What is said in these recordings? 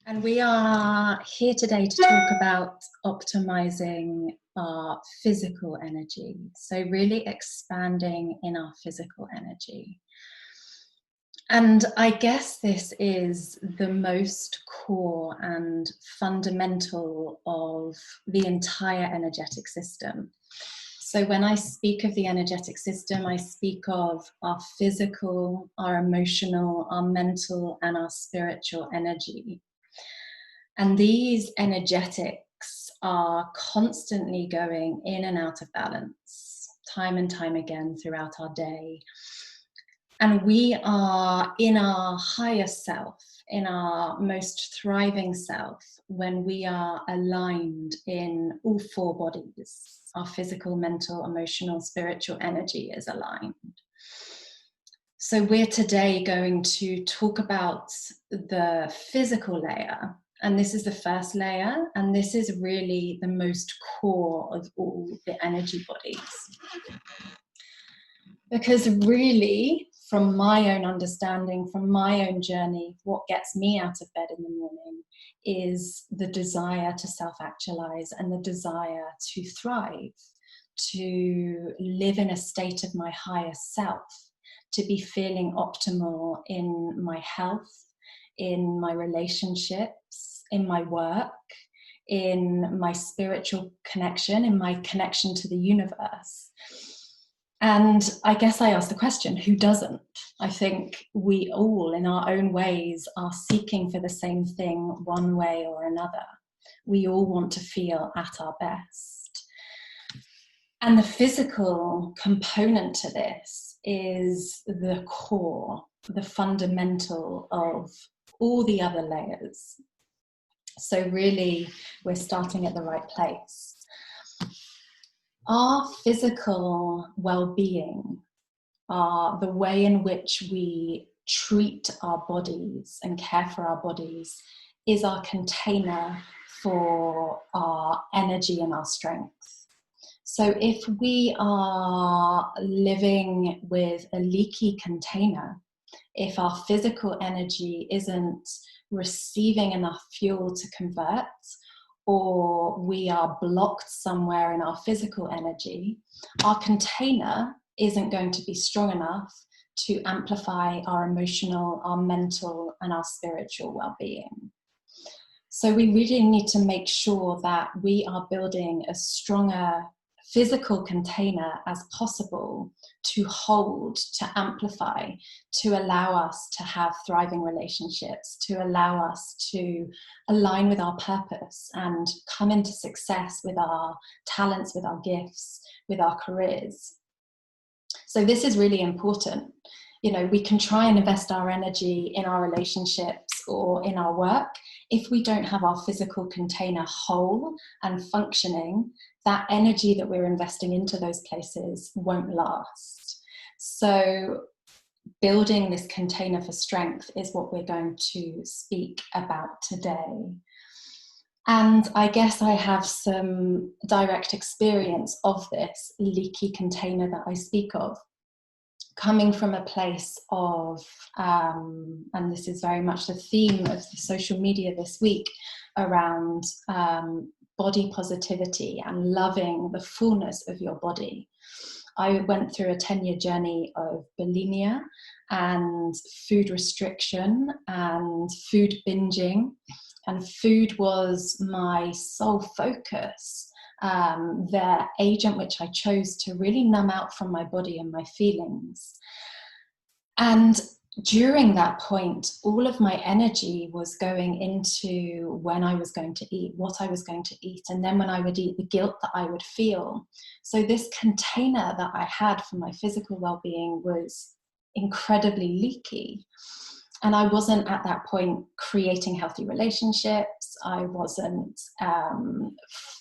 And we are here today to talk about optimizing our physical energy. So, really expanding in our physical energy. And I guess this is the most core and fundamental of the entire energetic system. So when I speak of the energetic system, I speak of our physical, our emotional, our mental, and our spiritual energy. And these energetics are constantly going in and out of balance, time and time again throughout our day. And we are in our higher self, in our most thriving self, when we are aligned in all four bodies. Our physical, mental, emotional, spiritual energy is aligned. So we're today going to talk about the physical layer. And this is the first layer, and this is really the most core of all the energy bodies. Because really, from my own understanding, from my own journey, what gets me out of bed in the morning is the desire to self-actualize and the desire to thrive, to live in a state of my higher self, to be feeling optimal in my health, in my relationships, in my work, in my spiritual connection, in my connection to the universe. And I guess I ask the question, who doesn't? I think we all, in our own ways, are seeking for the same thing one way or another. We all want to feel at our best. And the physical component to this is the core, the fundamental of all the other layers. So really, we're starting at the right place. Our physical well-being, the way in which we treat our bodies and care for our bodies, is our container for our energy and our strength. So if we are living with a leaky container, if our physical energy isn't receiving enough fuel to convert, or we are blocked somewhere in our physical energy, our container isn't going to be strong enough to amplify our emotional, our mental, and our spiritual well-being. So we really need to make sure that we are building a stronger physical container as possible to hold, to amplify, to allow us to have thriving relationships, to allow us to align with our purpose and come into success with our talents, with our gifts, with our careers. So this is really important. You know, we can try and invest our energy in our relationships or in our work. If we don't have our physical container whole and functioning, that energy that we're investing into those places won't last. So building this container for strength is what we're going to speak about today. And I guess I have some direct experience of this leaky container that I speak of, coming from a place of, and this is very much the theme of the social media this week, around body positivity and loving the fullness of your body. I went through a 10-year journey of bulimia and food restriction and food binging, and food was my sole focus, the agent which I chose to really numb out from my body and my feelings. And during that point, all of my energy was going into when I was going to eat, what I was going to eat, and then when I would eat, the guilt that I would feel. So this container that I had for my physical well-being was incredibly leaky. And I wasn't at that point creating healthy relationships. I wasn't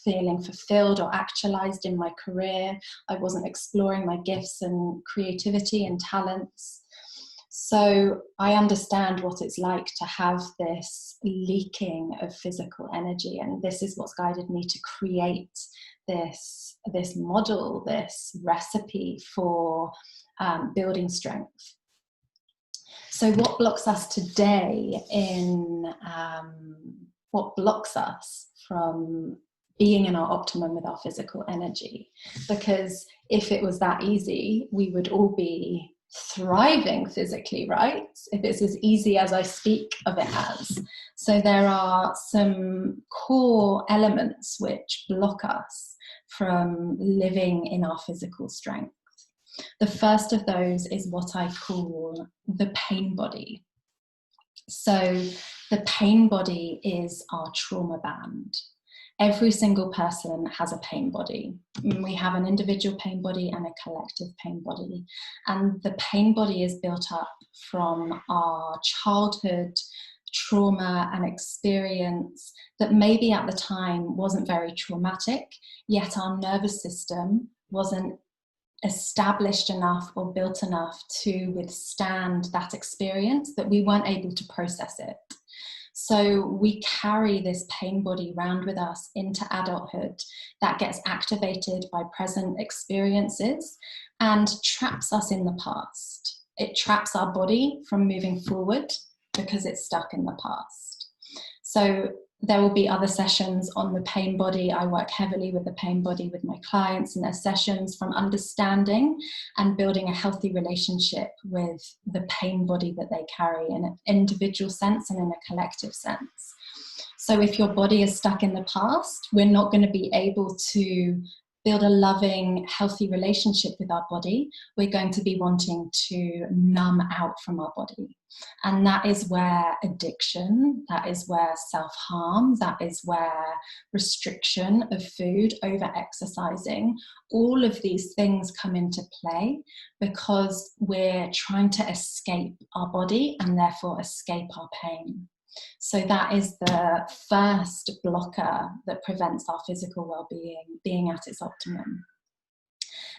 feeling fulfilled or actualized in my career. I wasn't exploring my gifts and creativity and talents. So I understand what it's like to have this leaking of physical energy, and this is what's guided me to create this model, this recipe for building strength. So what blocks us today what blocks us from being in our optimum with our physical energy? Because if it was that easy, we would all be thriving physically, right? If it's as easy as I speak of it as. So there are some core elements which block us from living in our physical strength. The first of those is what I call the pain body. So the pain body is our trauma band. Every single person has a pain body. We have an individual pain body and a collective pain body. And the pain body is built up from our childhood trauma and experience that maybe at the time wasn't very traumatic, yet our nervous system wasn't established enough or built enough to withstand that experience, that we weren't able to process it. So we carry this pain body round with us into adulthood that gets activated by present experiences and traps us in the past. It traps our body from moving forward because it's stuck in the past. So there will be other sessions on the pain body. I work heavily with the pain body with my clients, and there's sessions from understanding and building a healthy relationship with the pain body that they carry in an individual sense and in a collective sense. So if your body is stuck in the past, we're not going to be able to build a loving, healthy relationship with our body. We're going to be wanting to numb out from our body. And that is where addiction, that is where self-harm, that is where restriction of food, over-exercising, all of these things come into play because we're trying to escape our body and therefore escape our pain. So that is the first blocker that prevents our physical well-being being at its optimum.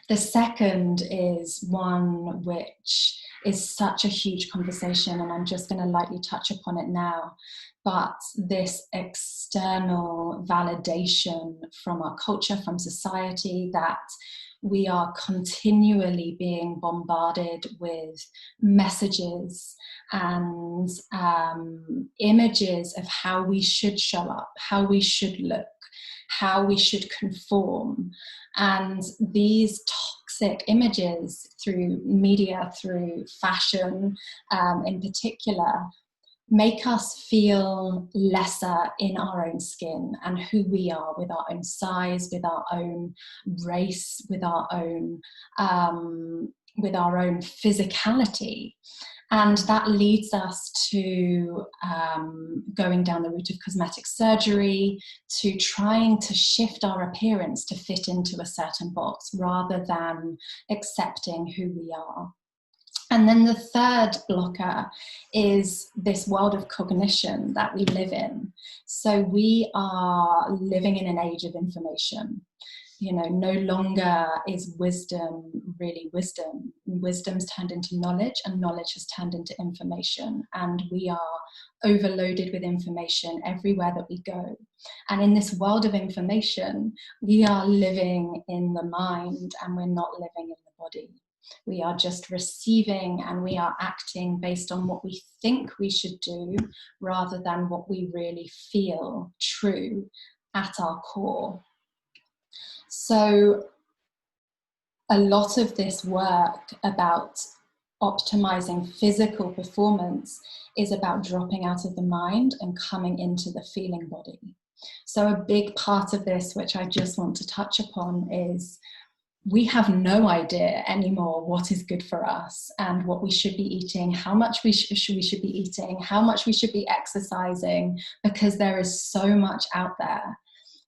The second is one which is such a huge conversation, and I'm just going to lightly touch upon it now. But this external validation from our culture, from society, that we are continually being bombarded with messages and images of how we should show up, how we should look, how we should conform. And these toxic images through media, through fashion in particular, make us feel lesser in our own skin and who we are, with our own size, with our own race, with our own physicality. And that leads us to going down the route of cosmetic surgery, to trying to shift our appearance to fit into a certain box rather than accepting who we are. And then the third blocker is this world of cognition that we live in. So we are living in an age of information. You know, no longer is wisdom really wisdom. Wisdom's turned into knowledge, and knowledge has turned into information. And we are overloaded with information everywhere that we go. And in this world of information, we are living in the mind and we're not living in the body. We are just receiving and we are acting based on what we think we should do rather than what we really feel true at our core. So a lot of this work about optimizing physical performance is about dropping out of the mind and coming into the feeling body. So a big part of this, which I just want to touch upon, is we have no idea anymore what is good for us and what we should be eating, how much we should be eating, how much we should be exercising, because there is so much out there.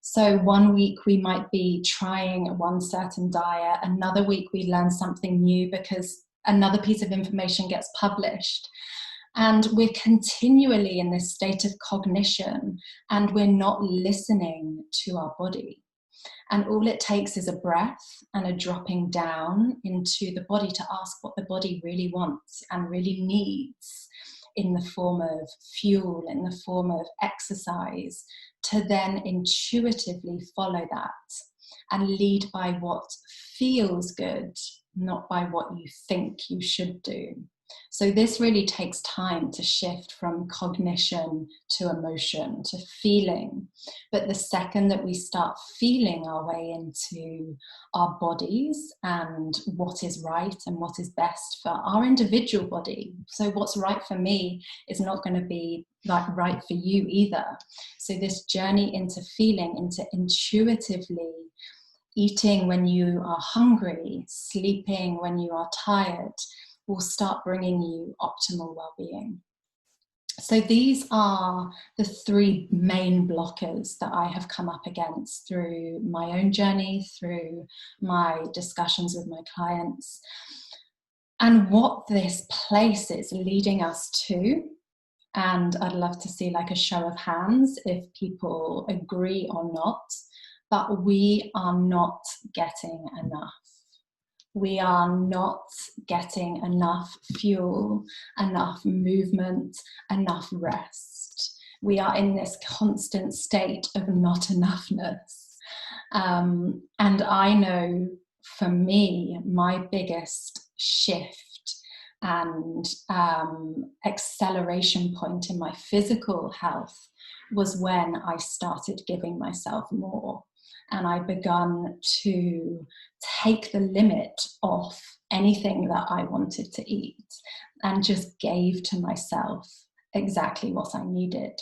So one week we might be trying one certain diet, another week we learn something new because another piece of information gets published. And we're continually in this state of cognition and we're not listening to our body. And all it takes is a breath and a dropping down into the body to ask what the body really wants and really needs in the form of fuel, in the form of exercise, to then intuitively follow that and lead by what feels good, not by what you think you should do. So this really takes time to shift from cognition to emotion to feeling. But the second that we start feeling our way into our bodies and what is right and what is best for our individual body, so what's right for me is not going to be like right for you either. So this journey into feeling, into intuitively eating when you are hungry, sleeping when you are tired, will start bringing you optimal well-being. So these are the three main blockers that I have come up against through my own journey, through my discussions with my clients, and what this place is leading us to. And I'd love to see like a show of hands if people agree or not, but we are not getting enough. We are not getting enough fuel, enough movement, enough rest. We are in this constant state of not enoughness. And I know for me, my biggest shift and acceleration point in my physical health was when I started giving myself more. And I begun to take the limit off anything that I wanted to eat and just gave to myself exactly what I needed.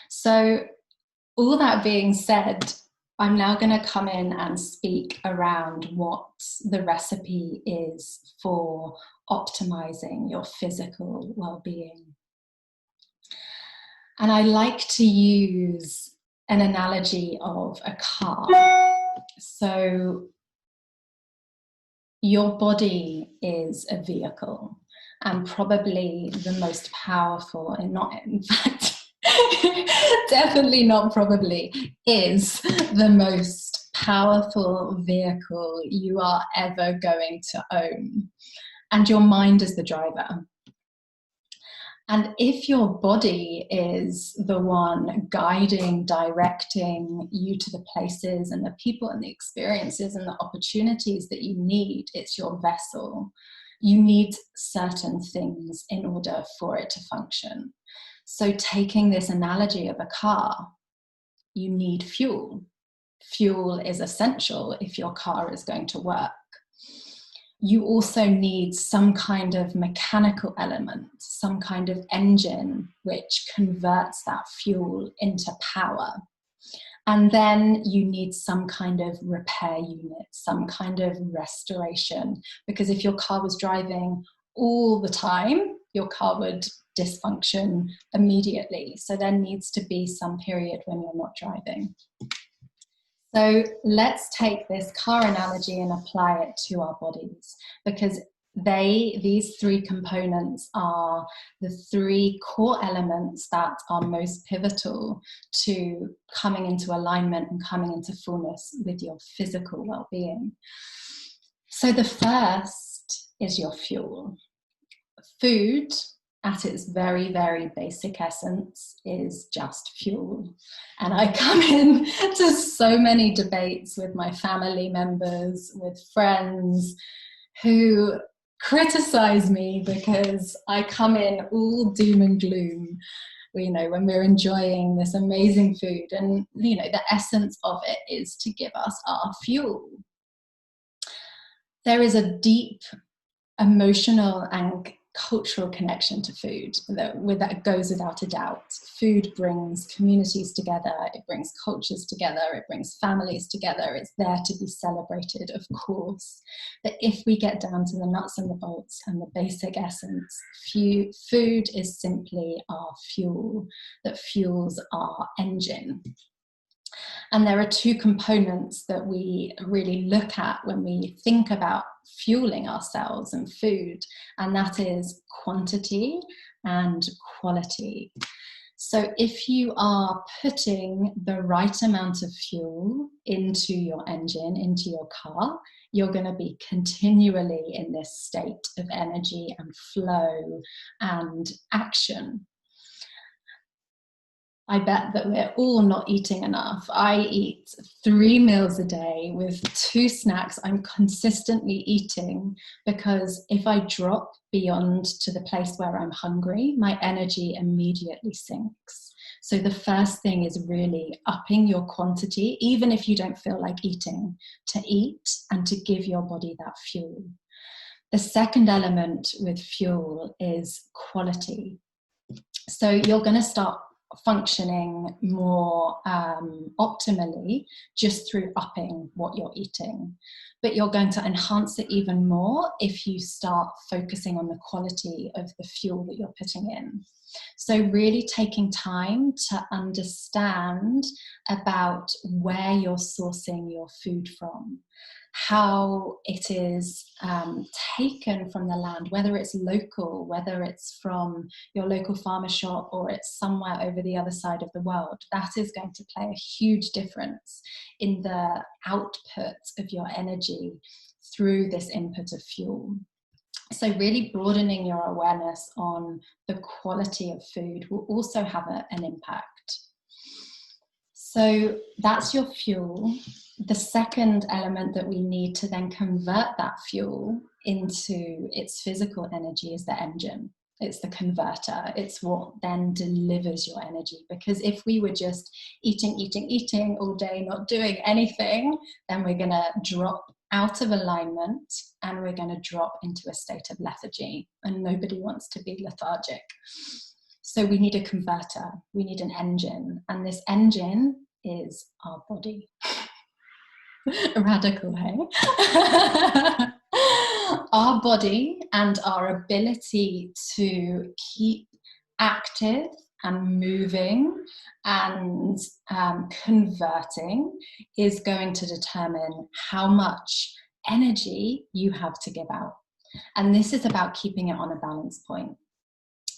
So all that being said, I'm now going to come in and speak around what the recipe is for optimizing your physical well-being. And I like to use an analogy of a car. So your body is a vehicle, and probably the most powerful, and not, in fact, definitely not probably, is the most powerful vehicle you are ever going to own. And your mind is the driver. And if your body is the one guiding, directing you to the places and the people and the experiences and the opportunities that you need, it's your vessel. You need certain things in order for it to function. So taking this analogy of a car, you need fuel. Fuel is essential if your car is going to work. You also need some kind of mechanical element, some kind of engine which converts that fuel into power. And then you need some kind of repair unit, some kind of restoration, because if your car was driving all the time, your car would dysfunction immediately. So there needs to be some period when you're not driving. So let's take this car analogy and apply it to our bodies, because these three components are the three core elements that are most pivotal to coming into alignment and coming into fullness with your physical well-being. So the first is your fuel. Food, at its very, very basic essence, is just fuel. And I come in to so many debates with my family members, with friends who criticize me because I come in all doom and gloom, you know, when we're enjoying this amazing food. And, you know, the essence of it is to give us our fuel. There is a deep emotional and cultural connection to food that goes without a doubt. Food brings communities together, it brings cultures together, it brings families together. It's there to be celebrated, of course. But if we get down to the nuts and the bolts and the basic essence, food is simply our fuel that fuels our engine. And there are two components that we really look at when we think about fueling ourselves and food, and that is quantity and quality. So if you are putting the right amount of fuel into your engine, into your car, you're going to be continually in this state of energy and flow and action. I bet that we're all not eating enough. I eat 3 meals a day with 2 snacks. I'm consistently eating because if I drop beyond to the place where I'm hungry, my energy immediately sinks. So the first thing is really upping your quantity, even if you don't feel like eating, to eat and to give your body that fuel. The second element with fuel is quality. So you're going to start functioning more optimally just through upping what you're eating. But you're going to enhance it even more if you start focusing on the quality of the fuel that you're putting in. So really taking time to understand about where you're sourcing your food from, how it is taken from the land, whether it's local, whether it's from your local farmer shop or it's somewhere over the other side of the world. That is going to play a huge difference in the output of your energy through this input of fuel. So really broadening your awareness on the quality of food will also have an impact. So that's your fuel. The second element that we need to then convert that fuel into its physical energy is the engine. It's the converter. It's what then delivers your energy. Because if we were just eating all day, not doing anything, then we're going to drop out of alignment and we're going to drop into a state of lethargy. And nobody wants to be lethargic. So we need a converter. We need an engine. And this engine is our body. Radical, hey? Our body and our ability to keep active and moving and converting is going to determine how much energy you have to give out. And this is about keeping it on a balance point.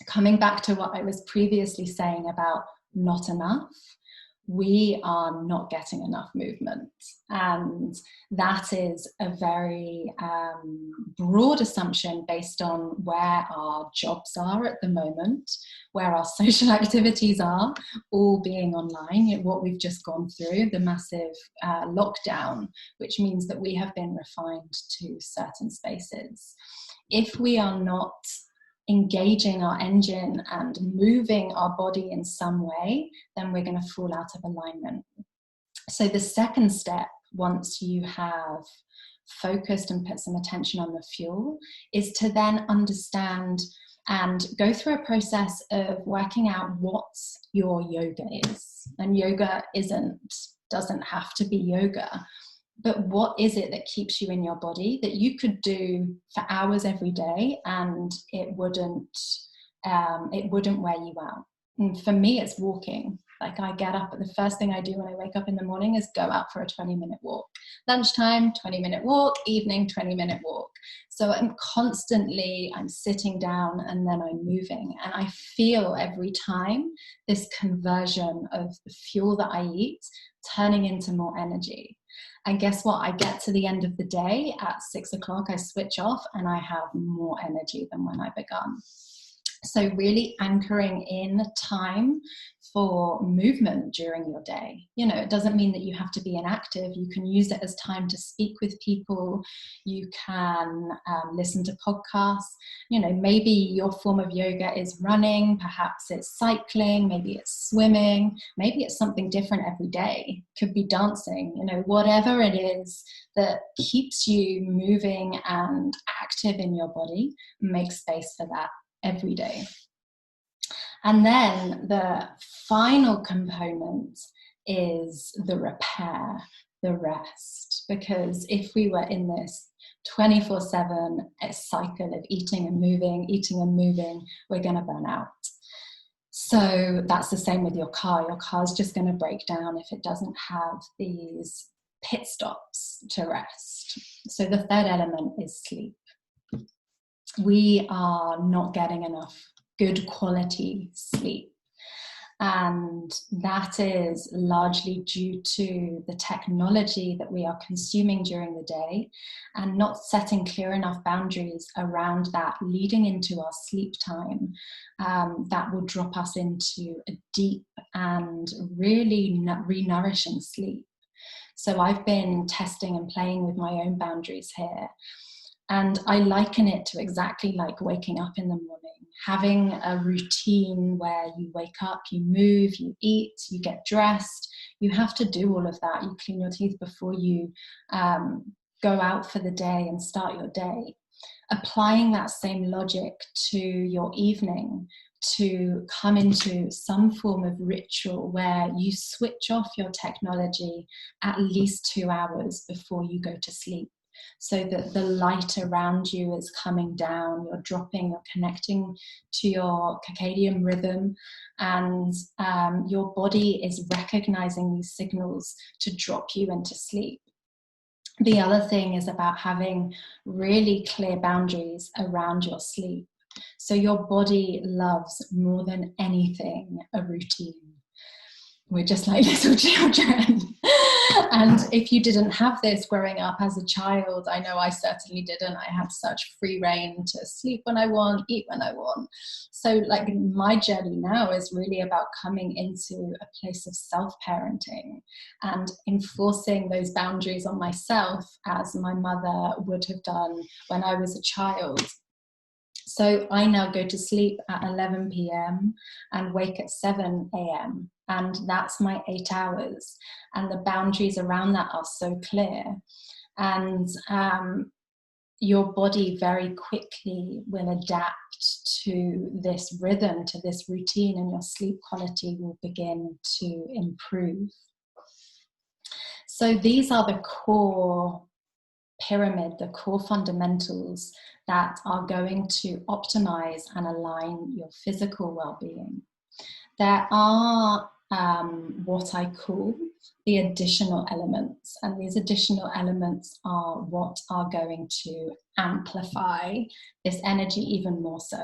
Coming back to what I was previously saying about not enough, we are not getting enough movement. And that is a very broad assumption based on where our jobs are at the moment, where our social activities are, all being online, what we've just gone through, the massive lockdown, which means that we have been refined to certain spaces. If we are not engaging our engine and moving our body in some way, then we're going to fall out of alignment. So the second step, once you have focused and put some attention on the fuel, is to then understand and go through a process of working out what your yoga is. And yoga doesn't have to be yoga. But what is it that keeps you in your body that you could do for hours every day and it wouldn't wear you out? And for me, it's walking. Like I get up, the first thing I do when I wake up in the morning is go out for a 20-minute walk. Lunchtime, 20-minute walk, evening, 20-minute walk. So I'm sitting down and then I'm moving. And I feel every time this conversion of the fuel that I eat turning into more energy. And guess what? I get to the end of the day at 6 o'clock, I switch off and I have more energy than when I began. So really anchoring in time for movement during your day. You know, it doesn't mean that you have to be inactive. You can use it as time to speak with people. You can listen to podcasts. You know, maybe your form of yoga is running, perhaps it's cycling, maybe it's swimming, maybe it's something different every day. Could be dancing, you know, whatever it is that keeps you moving and active in your body, make space for that every day. And then the final component is the repair, the rest. Because if we were in this 24/7 cycle of eating and moving, we're going to burn out. So that's the same with your car. Your car's just going to break down if it doesn't have these pit stops to rest. So the third element is sleep. We are not getting enough good quality sleep. And that is largely due to the technology that we are consuming during the day and not setting clear enough boundaries around that leading into our sleep time. That will drop us into a deep and really re-nourishing sleep. So I've been testing and playing with my own boundaries here. And I liken it to exactly like waking up in the morning, having a routine where you wake up, you move, you eat, you get dressed. You have to do all of that. You clean your teeth before you go out for the day and start your day. Applying that same logic to your evening, to come into some form of ritual where you switch off your technology at least 2 hours before you go to sleep, so that the light around you is coming down, you're dropping, you're connecting to your circadian rhythm, and your body is recognizing these signals to drop you into sleep. The other thing is about having really clear boundaries around your sleep. So your body loves more than anything a routine. We're just like little children. And if you didn't have this growing up as a child, I know I certainly didn't. I had such free reign to sleep when I want, eat when I want. So like my journey now is really about coming into a place of self-parenting and enforcing those boundaries on myself as my mother would have done when I was a child. So I now go to sleep at 11 p.m. and wake at 7 a.m. And that's my 8 hours. And the boundaries around that are so clear. And your body very quickly will adapt to this rhythm, to this routine, and your sleep quality will begin to improve. So these are the core pyramid, the core fundamentals that are going to optimize and align your physical well-being. There are what I call the additional elements, and these additional elements are what are going to amplify this energy even more so.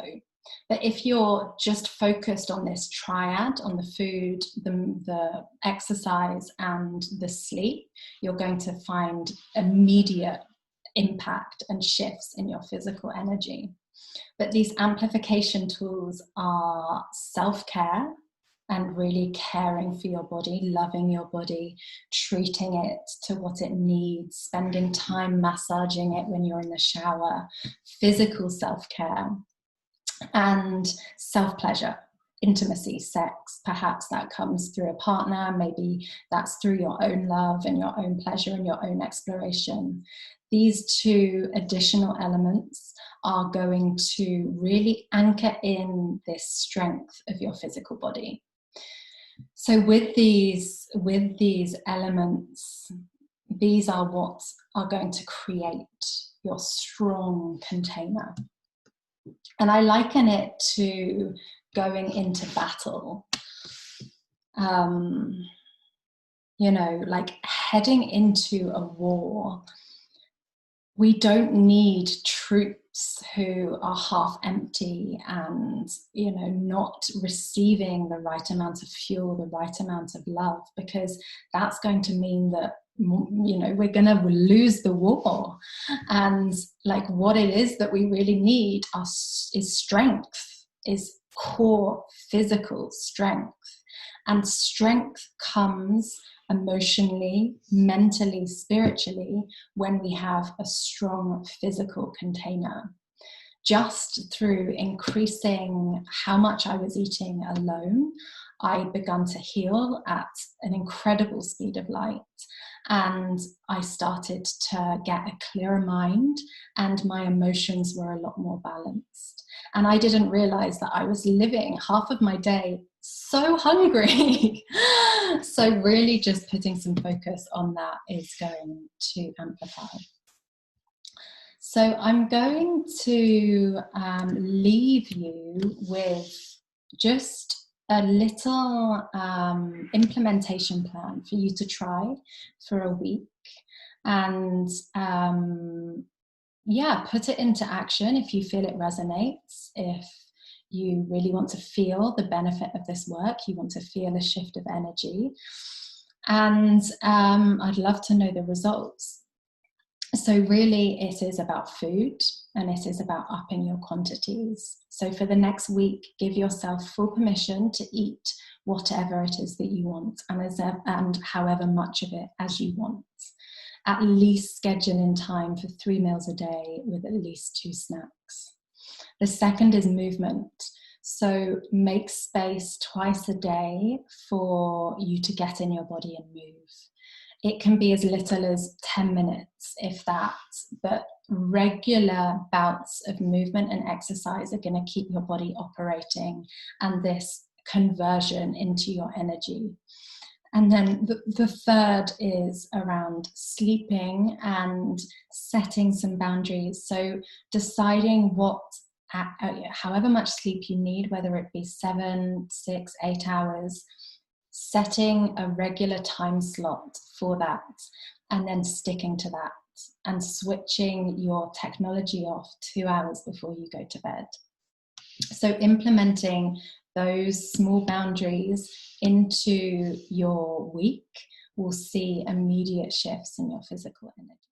But if you're just focused on this triad, on the food, the exercise, and the sleep, you're going to find immediate impact and shifts in your physical energy. But these amplification tools are self-care and really caring for your body, loving your body, treating it to what it needs, spending time massaging it when you're in the shower, physical self-care, and self-pleasure, intimacy, sex. Perhaps that comes through a partner, maybe that's through your own love and your own pleasure and your own exploration. These two additional elements are going to really anchor in this strength of your physical body. So with these elements, these are what are going to create your strong container. And I liken it to going into battle. Like heading into a war. We don't need troops who are half empty and, not receiving the right amount of fuel, the right amount of love, because that's going to mean that, we're going to lose the war. And like what it is that we really need is strength, is core physical strength. And strength comes emotionally, mentally, spiritually, when we have a strong physical container. Just through increasing how much I was eating alone, I began to heal at an incredible speed of light. And I started to get a clearer mind, and my emotions were a lot more balanced. And I didn't realize that I was living half of my day so hungry. So really just putting some focus on that is going to amplify. So I'm going to leave you with just a little implementation plan for you to try for a week, and put it into action if you feel it resonates. If You really want to feel the benefit of this work. You want to feel a shift of energy. And I'd love to know the results. So really it is about food, and it is about upping your quantities. So for the next week, give yourself full permission to eat whatever it is that you want, and however much of it as you want. At least schedule in time for 3 meals a day with at least 2 snacks. The second is movement. So make space twice a day for you to get in your body and move. It can be as little as 10 minutes, if that, but regular bouts of movement and exercise are going to keep your body operating, and this conversion into your energy. And then the third is around sleeping and setting some boundaries. So deciding however much sleep you need, whether it be 7, 6, 8 hours, setting a regular time slot for that, and then sticking to that, and switching your technology off 2 hours before you go to bed. So implementing those small boundaries into your week will see immediate shifts in your physical energy.